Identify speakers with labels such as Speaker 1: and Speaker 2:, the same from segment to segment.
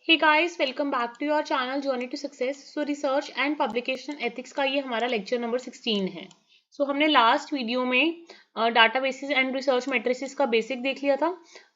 Speaker 1: Hey guys, welcome back to your channel journey to success. So research and publication ethics का ये हमारा lecture number 16 है। हमने last video में डाटाबेसिस and research matrices का basic देख लिया था।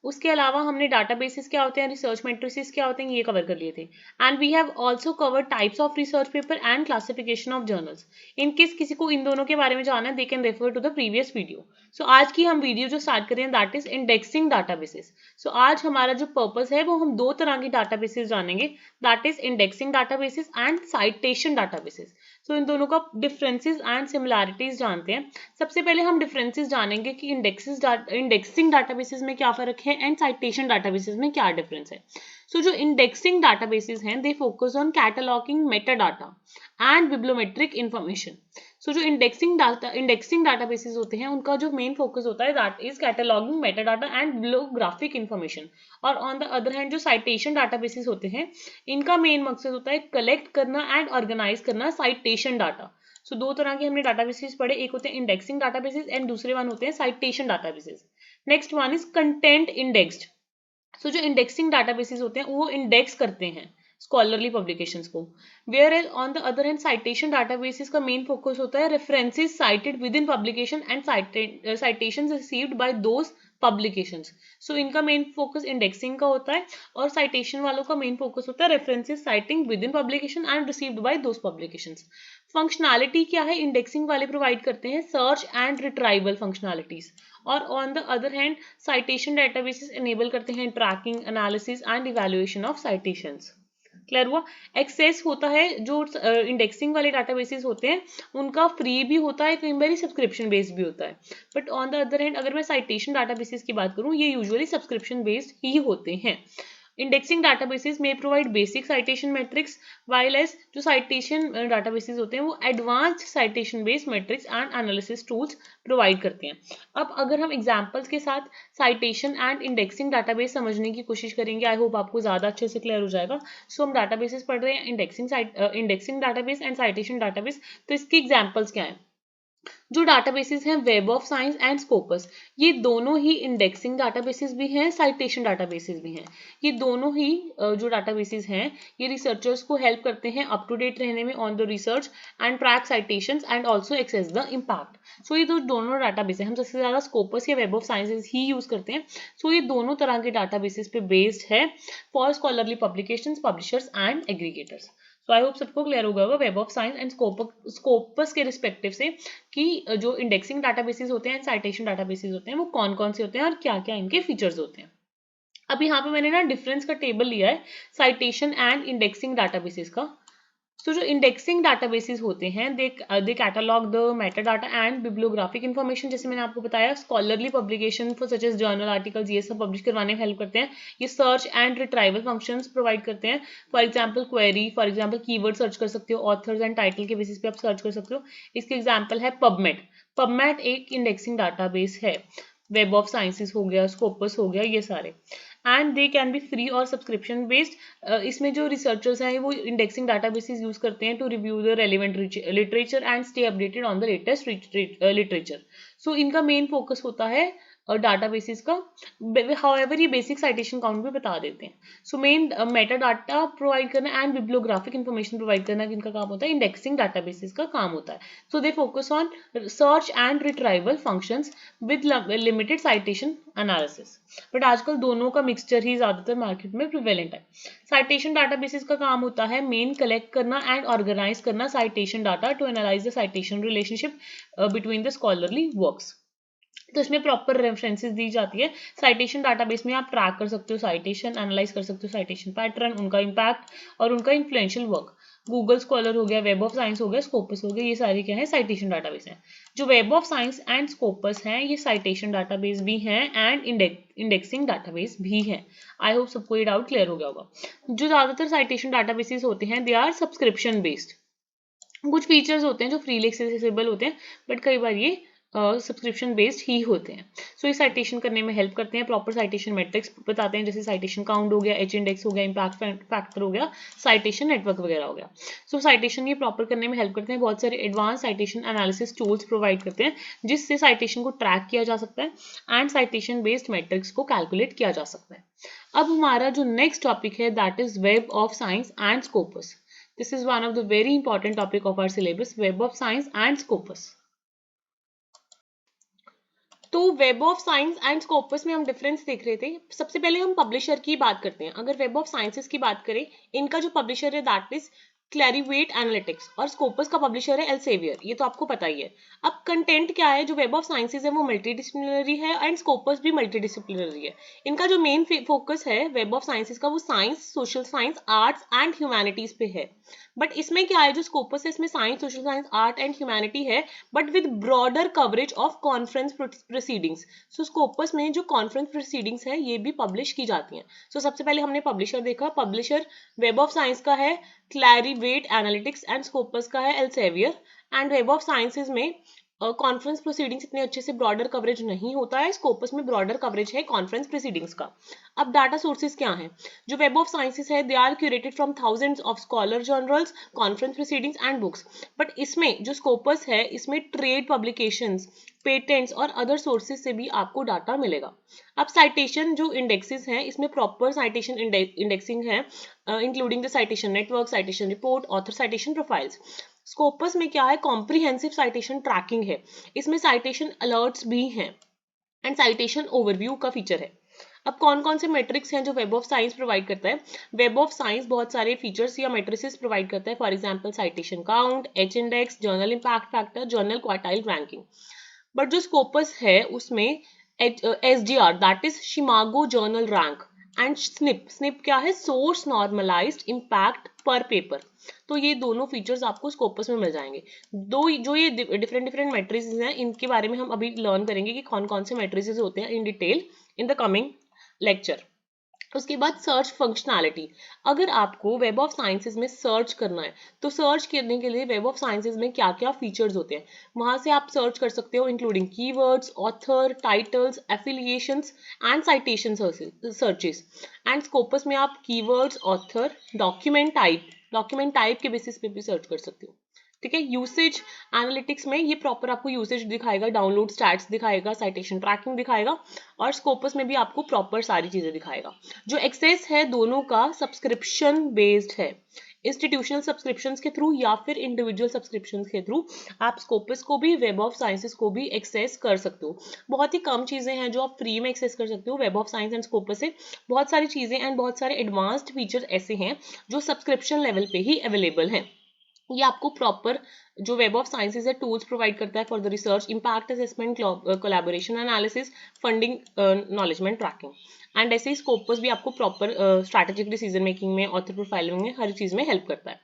Speaker 1: उसके अलावा हमने डाटाबेसिस क्या होते हैं, रिसर्च मैट्रिसेस क्या होते हैं, ये कवर कर लिए थे। And we have also covered types of research paper and classification of journals. In case किसी को इन दोनों के बारे में जानना है, they can refer to the previous video. आज की हम वीडियो जो स्टार्ट कर रहे हैं दैट इज इंडेक्सिंग डाटाबेसिस। आज हमारा जो पर्पस है वो हम दो तरह की डाटाबेसेस जानेंगे, that is indexing databases and citation databases. इन दोनों का डिफरेंसेस एंड सिमिलैरिटीज जानते हैं। सबसे पहले हम डिफरेंसेस जानेंगे कि इंडेक्सिंग डाटाबेसेस में क्या फर्क है एंड साइटेशन डाटाबेसेस में क्या डिफरेंस है। जो इंडेक्सिंग डाटाबेसेस हैं they focus on cataloguing metadata and bibliometric information. जो इंडेक्सिंग डाटाबेसेस होते हैं उनका जो मेन फोकस होता है that is cataloguing metadata and bibliographic information. और ऑन द अदर हैंड जो साइटेशन डाटाबेसेस होते हैं इनका मेन मकसद होता है कलेक्ट करना एंड ऑर्गेनाइज करना साइटेशन डाटा। दो तरह के हमने डाटाबेसेस पढ़े, एक होते हैं इंडेक्सिंग डाटाबेसेस एंड दूसरे वन होते हैं citation databases. Next one is content indexed. जो इंडेक्सिंग डाटाबेसेस होते हैं वो इंडेक्स करते हैं स्कॉलरली पब्लिकेशंस को, whereas on the other hand citation databases का मेन फोकस होता है references cited within publication and citations received by those publications. इनका मेन फोकस इंडेक्सिंग का होता है और साइटेशन वालों का मेन फोकस होता है references citing within publication and received by those publications. Functionality क्या है, इंडेक्सिंग वाले प्रोवाइड करते हैं सर्च एंड रिट्राइवल फंक्शनैलिटीज, और on the other hand citation databases enable करते हैं tracking, analysis and evaluation of citations. Clear हुआ? Access होता है जो इंडेक्सिंग वाले डाटाबेसेस होते हैं उनका फ्री भी होता है, कई बार सब्सक्रिप्शन बेस्ड भी होता है। But on the other hand अगर मैं साइटेशन डाटाबेसेस की बात करूं ये यूजुअली सब्सक्रिप्शन बेस्ड ही होते हैं। इंडेक्सिंग डाटाबेसेस में provide basic citation metrics, while as जो साइटेशन डाटाबेसेस होते हैं वो advanced citation based metrics and analysis tools provide करते हैं। अब अगर हम एग्जांपल्स के साथ साइटेशन एंड इंडेक्सिंग डाटाबेस समझने की कोशिश करेंगे, आई होप आपको ज़्यादा अच्छे से क्लियर हो जाएगा। हम डाटाबेसेस पढ़ रहे हैं, indexing database and citation database. तो इसके एग्जाम्पल्स क्या है? जो डाटाबेसेस हैं web of science and Scopus, ये दोनों ही इंडेक्सिंग डाटाबेसेस भी हैं, साइटेशन डाटाबेसेस भी हैं। ये दोनों ही जो डाटाबेसेस हैं ये रिसर्चर्स को हेल्प करते हैं अप टू डेट रहने में on the research and track citations and also access the impact. ये दोनों डाटाबेस हैं, हम सबसे ज़्यादा स्कोपस या वेब ऑफ साइंसेस ही यूज़ करते हैं। ये दोनों तरह के डाटाबेसेस पे बेस्ड है for scholarly publications, publishers and aggregators. I hope सबको क्लियर हो गया होगा web of science and Scopus के रिस्पेक्टिव से कि जो इंडेक्सिंग डाटाबेसेस होते हैं, साइटेशन डाटाबेसेस होते हैं, वो कौन कौन से होते हैं और क्या क्या इनके फीचर्स होते हैं। अब यहाँ पे मैंने ना डिफरेंस का टेबल लिया है साइटेशन एंड इंडेक्सिंग डाटाबेसेस का। जो इंडेक्सिंग डाटाबेसेस होते हैं they catalogue the metadata and bibliographic information, जैसे मैंने आपको बताया scholarly publication for such as journal articles ये सब पब्लिश करवाने में हेल्प करते हैं। ये search and retrieval functions provide करते हैं, for example query, for example keyword search कर सकते हो, ऑथर्स एंड टाइटल के बेसिस पे आप सर्च कर सकते हो। इसके एग्जाम्पल है पबमेड। पबमेड एक इंडेक्सिंग डाटाबेस है, वेब ऑफ साइंसेस हो गया, स्कोपस हो गया, ये सारे। And they can be free और सब्सक्रिप्शन बेस्ड। इसमें जो रिसर्चर्स हैं वो इंडेक्सिंग डाटाबेसेस यूज करते हैं to review the relevant literature and stay updated on the latest literature. इनका मेन फोकस होता है डाटाबेसेस का। हाउएवर ये बेसिक साइटेशन काउंट भी बता देते हैं। मेन मेटा डाटा प्रोवाइड करना एंड बिब्लियोग्राफिक इन्फॉर्मेशन प्रोवाइड करना किनका काम होता है, इंडेक्सिंग डाटाबेसेस का काम होता है। दे focus on search and retrieval functions with limited citation analysis. But आजकल दोनों का मिक्सचर ही ज्यादातर मार्केट में प्रिवेलेंट है। साइटेशन डाटाबेसेस का काम होता है मेन कलेक्ट करना एंड ऑर्गेनाइज करना citation data to analyze the citation relationship between the scholarly works. तो इसमें प्रॉपर रेफरेंसेस दी जाती है। साइटेशन डाटाबेस में आप ट्रैक कर सकते हो साइटेशन, एनालाइज कर सकते हो साइटेशन पैटर्न, उनका इम्पैक्ट और उनका इन्फ्लुएंशियल वर्क। गूगल स्कॉलर हो गया, वेब ऑफ साइंस हो गया, स्कोपस हो गया, ये सारी क्या है साइटेशन डाटाबेस हैं। जो web of science and Scopus हैं ये साइटेशन डाटाबेस भी हैं एंड इंडेक्सिंग डाटाबेस भी हैं। आई होप सबको ये डाउट क्लियर हो गया होगा। जो ज्यादातर साइटेशन डाटाबेसेस होते हैं दे आर सब्सक्रिप्शन बेस्ड। कुछ फीचर्स होते हैं जो फ्रीली एक्सेसिबल होते हैं बट कई बार ये सब्सक्रिप्शन बेस्ड ही होते हैं। सो ये साइटेशन करने में हेल्प करते हैं, प्रॉपर साइटेशन मैट्रिक्स बताते हैं, जैसे साइटेशन काउंट हो गया, एच इंडेक्स हो गया, इम्पैक्ट फैक्टर हो गया, साइटेशन नेटवर्क वगैरह हो गया। सो साइटेशन ये प्रॉपर करने में हेल्प करते हैं, बहुत सारे advance citation analysis tools provide करते हैं जिससे साइटेशन को ट्रैक किया जा सकता है एंड साइटेशन बेस्ड मैट्रिक्स को कैलकुलेट किया जा सकता है। अब हमारा जो नेक्स्ट टॉपिक है that is web of science and Scopus. This is one of the very important topic of our syllabus, web of science and Scopus. तो web of science and Scopus में हम डिफरेंस देख रहे थे। सबसे पहले हम पब्लिशर की बात करते हैं। अगर वेब ऑफ साइंसेस की बात करें, इनका जो पब्लिशर है दैट इज क्लैरिवेट एनालिटिक्स और स्कोपस का पब्लिशर है एल्सेवियर, ये तो आपको पता ही है। अब कंटेंट क्या है, जो वेब ऑफ साइंसेस है वो मल्टीडिसिप्लिनरी है एंड स्कोपस भी मल्टीडिसिप्लिनरी है। इनका जो मेन फोकस है वेब ऑफ साइंसेस का वो science, social science, arts and humanities पे है। बट इसमें क्या है, जो स्कोपस है इसमें science, social science, art and humanity है but with broader coverage of conference proceedings. So Scopus में जो कॉन्फ्रेंस प्रोसीडिंग्स है ये भी पब्लिश की जाती हैं। सो सबसे पहले हमने पब्लिशर देखा, पब्लिशर वेब ऑफ साइंस का है क्लैरिवेट एनालिटिक्स एंड स्कोपस का है Elsevier. And web of sciences में कॉन्फ्रेंस प्रोसीडिंग्स इतने अच्छे से ब्रॉडर कवरेज नहीं होता है, स्कोपस में ब्रॉडर कवरेज है कॉन्फ्रेंस प्रोसीडिंग्स का। अब डाटा सोर्सेज क्या हैं, जो वेब ऑफ साइंसेज है they are curated from thousands of scholar journals, conference proceedings and books. But इसमें जो स्कोपस है इसमें ट्रेड पब्लिकेशंस, पेटेंट्स और अदर सोर्सेज से भी आपको डाटा मिलेगा। अब साइटेशन जो इंडेक्सेस हैं इसमें प्रॉपर साइटेशन इंडेक्सिंग है, including the citation network, citation report, author citation profiles. Scopus में क्या है, कॉम्प्रिहेंसिव साइटेशन ट्रैकिंग है, इसमें साइटेशन अलर्ट्स भी हैं एंड साइटेशन ओवरव्यू का फीचर है। अब कौन कौन से मैट्रिक्स हैं जो वेब ऑफ साइंस प्रोवाइड करता है, वेब ऑफ साइंस बहुत सारे फीचर्स या मैट्रिसेस प्रोवाइड करता है, for example citation count, H index, journal impact factor, journal quartile ranking. But जो स्कोपस है उसमें SDR that is SCImago journal rank and SNIP क्या है, source normalised impact per paper. तो ये दोनों फीचर्स आपको स्कोपस में मिल जाएंगे। दो जो ये डिफरेंट डिफरेंट मैट्रिसेस हैं इनके बारे में हम अभी लर्न करेंगे कि कौन कौन से मैट्रिसेस होते हैं in detail in the coming lecture. उसके बाद सर्च फंक्शनैलिटी, अगर आपको वेब ऑफ साइंसेज में सर्च करना है तो सर्च करने के लिए वेब ऑफ साइंसेज में क्या क्या फीचर्स होते हैं वहां से आप सर्च कर सकते हो, including keywords, author, titles, affiliations and citation searches. And Scopus में आप कीवर्ड्स, ऑथर, डॉक्यूमेंट टाइप के बेसिस पे भी सर्च कर सकते हो। ठीक है, यूसेज एनालिटिक्स में ये प्रॉपर आपको यूसेज दिखाएगा, डाउनलोड स्टैट्स दिखाएगा, साइटेशन ट्रैकिंग दिखाएगा और स्कोपस में भी आपको प्रॉपर सारी चीजें दिखाएगा। जो एक्सेस है दोनों का सब्सक्रिप्शन बेस्ड है, इंस्टीट्यूशनल सब्सक्रिप्शन के थ्रू या फिर इंडिविजुअल सब्सक्रिप्शन के थ्रू आप स्कोपस को भी, वेब ऑफ साइंसेस को भी एक्सेस कर सकते हो। बहुत ही कम चीजें हैं जो आप फ्री में एक्सेस कर सकते हो web of science and Scopus से। बहुत सारी चीजें एंड बहुत सारे एडवांस्ड फीचर ऐसे हैं जो सब्सक्रिप्शन लेवल पे ही अवेलेबल हैं। ये आपको प्रॉपर जो वेब ऑफ साइंसेज है टूल्स प्रोवाइड करता है for the research, impact assessment, collaboration analysis, funding, acknowledgement tracking and ऐसे ही स्कोपस भी आपको प्रॉपर स्ट्रैटेजिक डिसीजन मेकिंग में, ऑथर प्रोफाइलिंग में, हर चीज में हेल्प करता है।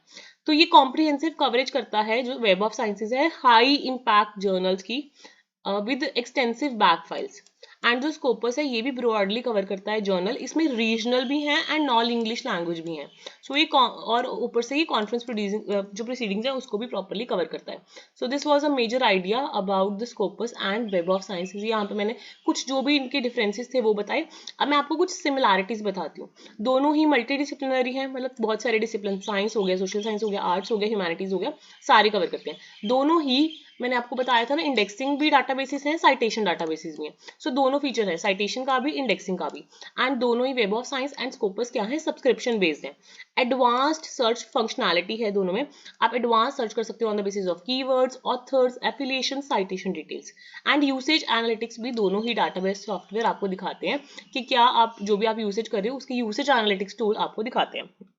Speaker 1: तो ये कॉम्प्रिहेंसिव कवरेज करता है जो वेब ऑफ साइंसेज है हाई इम्पैक्ट जर्नल्स की with extensive back files. And जो स्कोपस है ये भी ब्रॉडली कवर करता है जर्नल, इसमें रीजनल भी हैं एंड नॉन इंग्लिश लैंग्वेज भी हैं। सो ये और ऊपर से ये कॉन्फ्रेंस जो प्रोसीडिंग्स है उसको भी प्रॉपरली कवर करता है। So this was a major idea about the Scopus and web of sciences. यहाँ पे मैंने कुछ जो भी इनके डिफरेंसेस थे वो बताए। अब मैं आपको कुछ सिमिलैरिटीज बताती हूँ। दोनों ही मल्टी डिसिप्लिनरी हैं, मतलब बहुत सारे डिसिप्लिन, साइंस हो गया, सोशल साइंस हो गया, आर्ट्स हो गया, ह्यूमैनिटीज हो गया, सारे कवर करते हैं। दोनों ही मैंने आपको बताया था ना, इंडेक्सिंग भी डाटाबेसिस हैं, साइटेशन डाटाबेसिस भी हैं। सो दोनों फीचर है, साइटेशन का भी, इंडेक्सिंग का भी। एंड दोनों ही web of science and Scopus क्या है, सब्सक्रिप्शन बेस्ड है। एडवांस्ड सर्च फंक्शनैलिटी है दोनों में, आप एडवांस सर्च कर सकते हो on the basis of keywords, authors, affiliation, citation details. And usage analytics भी दोनों ही डाटाबेस सॉफ्टवेयर आपको दिखाते हैं कि क्या आप जो भी आप यूसेज कर रहे हो उसके यूसेज एनालिटिक्स टूल आपको दिखाते हैं।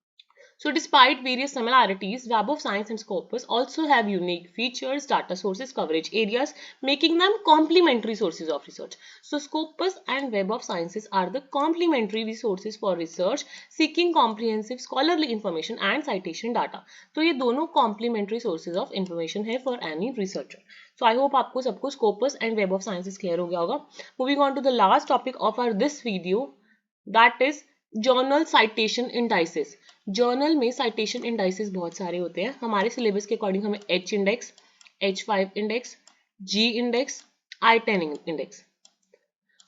Speaker 1: So despite various similarities, Web of Science and Scopus also have unique features, data sources, coverage areas, making them complementary sources of research. So Scopus and Web of Sciences are the complementary resources for research, seeking comprehensive scholarly information and citation data. तो ये दोनों complementary sources of information है for any researcher. So I hope आपको सबको Scopus and Web of Sciences clear हो गया होगा. Moving on to the last topic of our this video, that is journal citation indices. Journal में citation indices बहुत सारे होते हैं। हमारे सिलेबस के अकॉर्डिंग हमें H index, H5 index, G index, I10 index.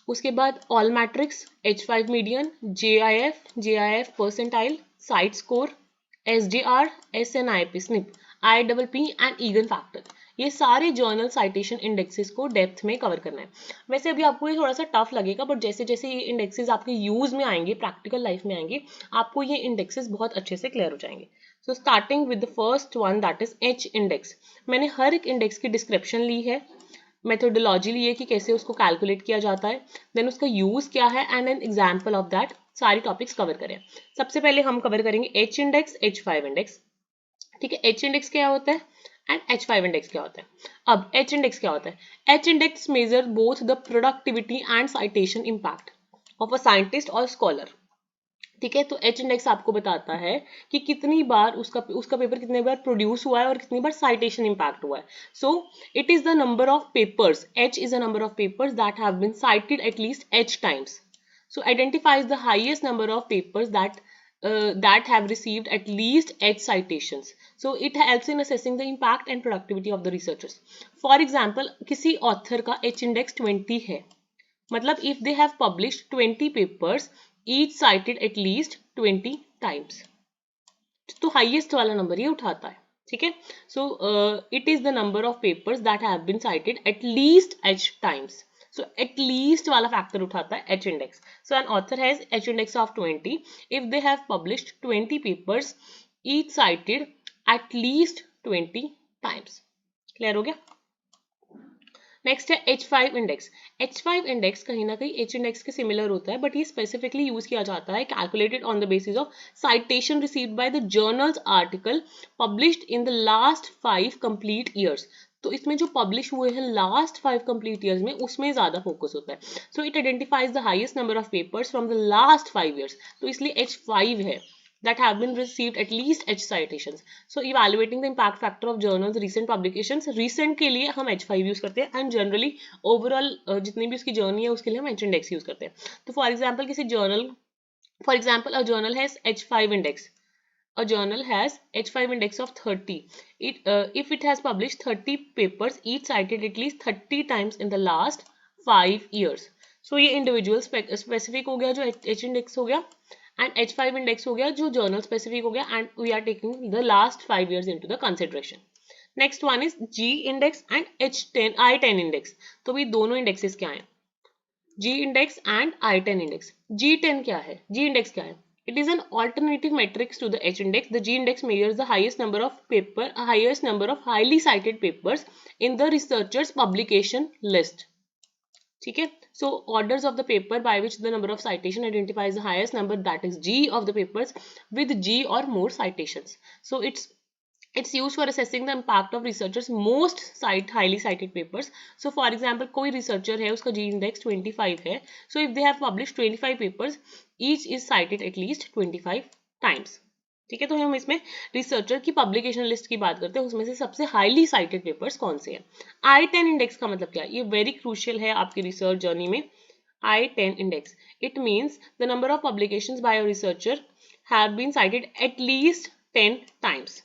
Speaker 1: उसके बाद all matrix, H5 median, JIF percentile, site score, SDR, SNIP snip, IPP and again factor. ये सारे जर्नल साइटेशन इंडेक्सेस को डेप्थ में कवर करना है। वैसे अभी आपको ये थोड़ा सा टफ लगेगा, बट जैसे जैसे ये इंडेक्सेस आपके यूज में आएंगे, प्रैक्टिकल लाइफ में आएंगे, आपको ये इंडेक्सेस बहुत अच्छे से क्लियर हो जाएंगे। So starting with the first one, that is H index. मैंने हर एक इंडेक्स की डिस्क्रिप्शन ली है, मेथोडोलॉजी ली है कि कैसे उसको कैलकुलेट किया जाता है, देन उसका यूज क्या है and an example of that, सारी टॉपिक्स कवर करें। सबसे पहले हम कवर करेंगे H इंडेक्स, H5 इंडेक्स। ठीक है, H इंडेक्स क्या होता है एंड H5 इंडेक्स क्या होता है। अब H इंडेक्स क्या होता है? H index major both the productivity and citation impact of a scientist और स्कॉलर। ठीक है, तो H इंडेक्स आपको बताता है कि कितनी बार उसका पेपर कितनी बार प्रोड्यूस हुआ है और कितनी बार साइटेशन इम्पैक्ट हुआ है। So it is the number of papers, H is the number of papers that have been cited at least H times. So identifies the highest number of papers that have received at least H citations. So it helps in assessing the impact and productivity of the researchers. For example, किसी author का H index 20 है, मतलब if they have published 20 papers, each cited at least 20 times, तो highest वाला number ये उठाता है। ठीक है, so it is the number of papers that have been cited at least H times. So at least वाला फैक्टर उठाता है H index. So an author has H index of 20 if they have published 20 papers, each cited at least 20 times. Clear हो गया? Next है H5 index. H5 index कहीं ना कहीं H index के सिमिलर होता है, बट ये स्पेसिफिकली यूज किया जाता है calculated on the basis of citation received by the journals article published in the last 5 complete years. तो इसमें जो पब्लिश हुए हैं लास्ट 5 कंप्लीट ईयर्स में, उसमें ज्यादा फोकस होता है। So it identifies the highest number of papers from the last 5 years, तो इसलिए H5 है that have been received at least H citations. So evaluating the impact factor of journals recent publications, recent के लिए हम H5 use करते हैं and generally overall जितनी भी उसकी जर्नी है उसके लिए हम H इंडेक्स यूज करते हैं। तो फॉर एग्जाम्पल किसी journal, for example a journal has H5 index, a journal has H5 index of 30. If it has published 30 papers, each cited at least 30 times in the last 5 years. So ये individual specific हो गया जो H index हो गया, and H5 index हो गया जो journal specific हो गया, and we are taking the last 5 years into the consideration. Next one is G index and H10 I10 index. तो ये दोनों indexes क्या हैं? G index and I10 index. G10 क्या है? G index क्या है? It is an alternative matrix to the H index. The G index measures the highest number of highly cited papers in the researcher's publication list. ठीक है, so orders of the paper by which the number of citation identifies the highest number, that is G of the papers with G or more citations. So it's used for assessing the impact of researchers most highly cited papers. So for example, कोई researcher है उसका G index 25 है, so if they have published 25 papers, each is cited at least 25 times. ठीक है, तो हम इसमें researcher की पब्लिकेशन लिस्ट की बात करते हैं, उसमें से सबसे हाईली साइटेड पेपर्स कौन से हैं। I10 इंडेक्स का मतलब क्या है? ये वेरी क्रूशियल है आपकी रिसर्च जर्नी में। I10 index, it means the number of publications by a researcher have been cited at least 10 times.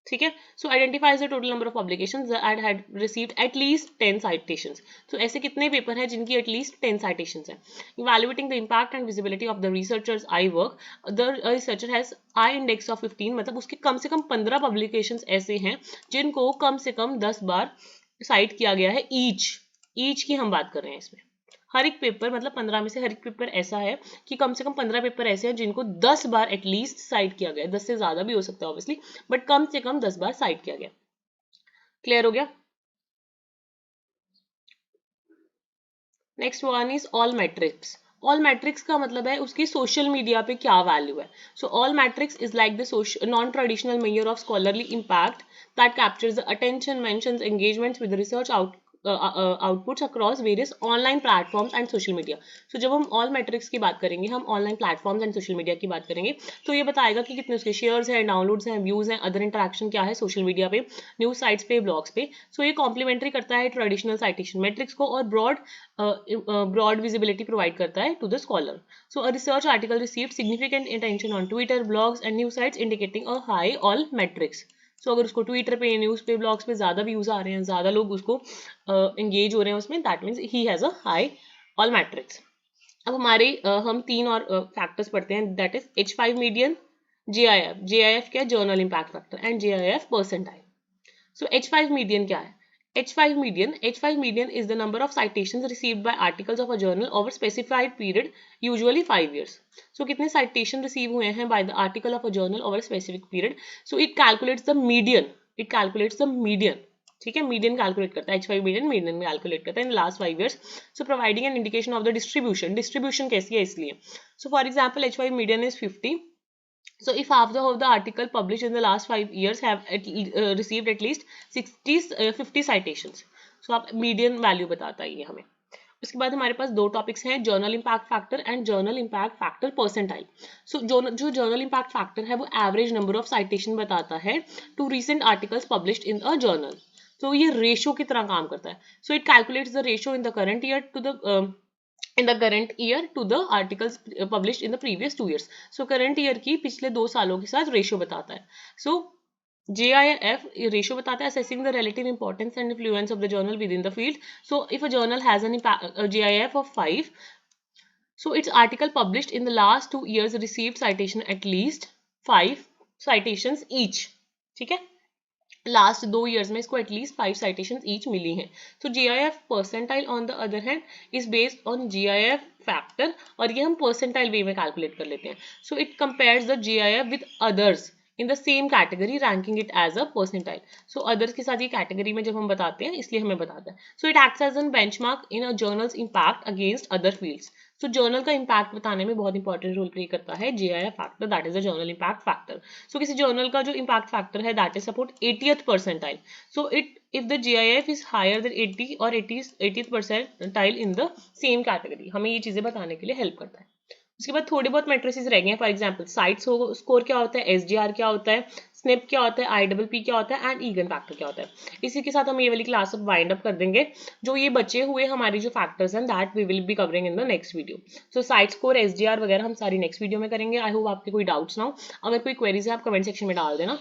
Speaker 1: ठीक है, so identifies the total number of publications that had received at least 10 citations. तो ऐसे कितने paper हैं जिनकी एट least 10 citations हैं। Evaluating the impact and visibility of the researchers I work, the researcher has I index of 15, मतलब उसके कम से कम 15 पब्लिकेशंस ऐसे हैं जिनको कम से कम 10 बार साइट किया गया है। ईच की हम बात कर रहे हैं इसमें। हर एक पेपर, मतलब 15 में से हर एक पेपर ऐसा है कि कम से कम 15 पेपर ऐसे हैं जिनको 10 बार एटलीस्ट साइट किया गया है। 10 से ज्यादा भी हो सकता है ऑब्वियसली, बट कम से कम 10 बार साइट किया गया। क्लियर हो गया? Next one is all matrix. All matrix का मतलब है उसकी सोशल मीडिया पे क्या वैल्यू है। So all matrix is like the non traditional measure of scholarly impact that captures the attention, mentions, engagements with research outputs across various online platforms and social media. So जब हम all metrics की बात करेंगे, हम online platforms and social media की बात करेंगे, तो ये बताएगा कि कितने उसके shares हैं, downloads हैं, views हैं, other interaction क्या है social media पे, news sites पे, blogs पे. So ये complementary करता है traditional citation metrics को और broad visibility provide करता है to the scholar. So a research article received significant attention on Twitter, blogs and news sites indicating a high all metrics. सो अगर उसको ट्विटर पे, न्यूज़ पे, ब्लॉग्स पे ज़्यादा व्यूज़ आ रहे हैं, ज़्यादा लोग उसको एंगेज हो रहे हैं उसमें, that means he has a high all matrix. अब हमारे हम 3 और फैक्टर्स पढ़ते हैं, that is H5 median, JIF क्या है, journal impact factor, and JIF percentile. So H5 median क्या है? H5 median is the number of citations received by articles of a journal over specified period, usually 5 years. So कितने citation receive हुए हैं by the article of a journal over a specific period? So it calculates the median. It calculates the median. ठीक है, median calculate करता है, H5 median में calculate करता है in last 5 years. So providing an indication of the distribution कैसी है इसलिए. So for example H5 median is 50. So if half of the article published in the last 5 years have received at least 50 citations. So आप median value बताता है ये हमें. उसके बाद हमारे पास दो टॉपिक्स हैं, journal impact factor and journal impact factor percentile. So जो जर्नल इम्पैक्ट फैक्टर है वो एवरेज नंबर ऑफ साइटेशन बताता है to recent articles published in a journal. तो ये रेशो की तरह काम करता है. So it calculates the ratio in the current year to the to the articles published in the previous 2 years. So current year की पिछले 2 सालों के साथ रेशो बताता है. So JIF रेशो बताता है assessing the relative importance and influence of the journal within the field. So if a journal has an JIF of 5, so its article published in the last 2 years received citation at least 5 citations each. ठीक है, last 2 years में इसको at least 5 citations each मिली हैं. सो JIF percentile on the other hand is based on JIF factor, और ये हम percentile वे में calculate कर लेते हैं. So it compares the JIF with others in the same category, ranking it as a percentile. So others के साथ ये कैटेगरी में जब हम बताते हैं इसलिए हमें बताता है. So it acts as an benchmark in a journals impact against other fields. So journal का इम्पैक्ट बताने में बहुत इंपॉर्टेंट रोल प्ले करता है JIF factor, that is the journal impact factor. So किसी जर्नल का जो इम्पैक्ट फैक्टर है that is support 80th percentile. So if the GIF is higher than 80 or 80th percentile in the same category, हमें ये चीजें बताने के लिए हेल्प करता है. उसके बाद थोड़े बहुत मेट्रिसेस रह गए हैं. फॉर एग्जांपल साइट स्कोर क्या होता है, SGR क्या होता है, स्निप क्या होता है, IPP क्या होता है, एंड ईगन फैक्टर क्या होता है. इसी के साथ हम ये वाली क्लास अब वाइंड अप कर देंगे. जो ये बचे हुए हमारे जो फैक्टर्स हैं that we will be covering in the next video. So cite score, SGR वगैरह हम सारी नेक्स्ट वीडियो में करेंगे. आई होप आपके कोई डाउट्स ना हो. अगर कोई क्वेरीज है आप कमेंट सेक्शन में डाल देना.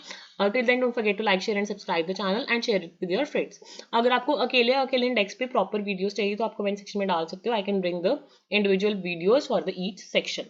Speaker 1: Till then don't forget to like, share and subscribe the channel and share it with your friends. अगर आपको अकेले इंडेक्स पे प्रॉपर वीडियोस चाहिए तो आप कमेंट सेक्शन में डाल सकते हो. I can bring the individual videos for the each section.